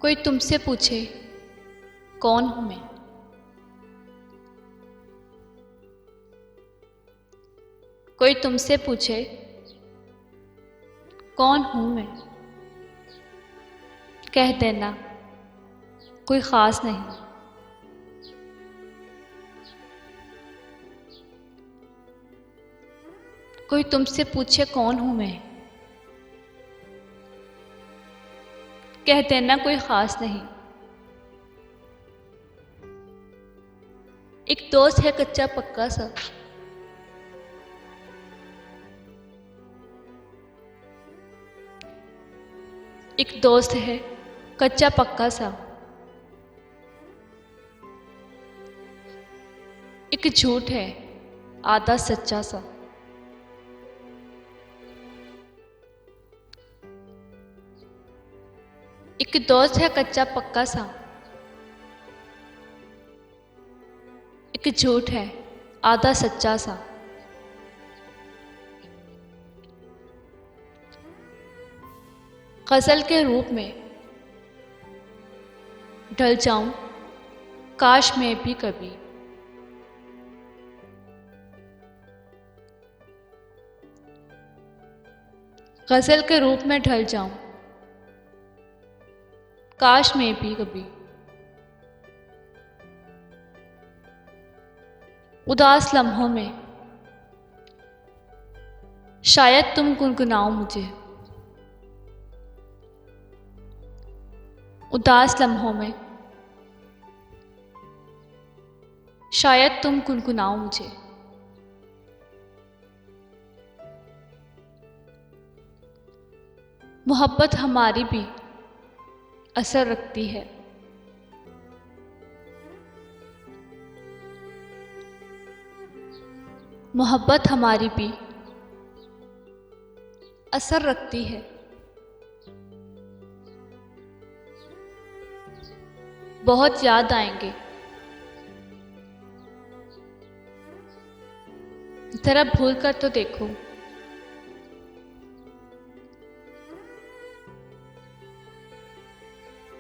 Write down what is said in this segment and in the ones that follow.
कोई तुमसे पूछे कौन हूं मैं। कोई तुमसे पूछे कौन हूं मैं, कह देना कोई ख़ास नहीं। कोई तुमसे पूछे कौन हूं मैं, कह देना कोई ख़ास नहीं। एक दोस्त है कच्चा पक्का सा, एक दोस्त है कच्चा पक्का सा। एक झूठ है आधा सच्चा सा। एक दोस्त है कच्चा पक्का सा, एक झूठ है आधा सच्चा सा। गज़ल के रूप में ढल जाऊं काश मैं भी कभी। गज़ल के रूप में ढल जाऊं काश मैं भी कभी। उदास लम्हों में शायद तुम गुनगुनाओ मुझे। उदास लम्हों में शायद तुम गुनगुनाओ मुझे। मोहब्बत हमारी भी असर रखती है। मोहब्बत हमारी भी असर रखती है। बहुत याद आएंगे, जरा भूल कर तो देखो।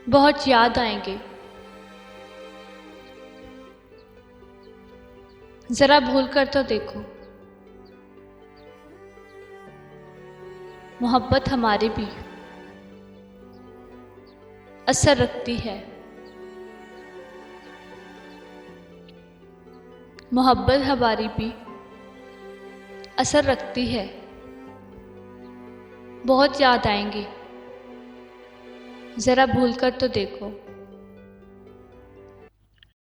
बहुत याद आएंगे, जरा भूल कर तो देखो। मोहब्बत हमारी भी असर रखती है। मोहब्बत हमारी भी असर रखती है। बहुत याद आएंगे, जरा भूल कर तो देखो।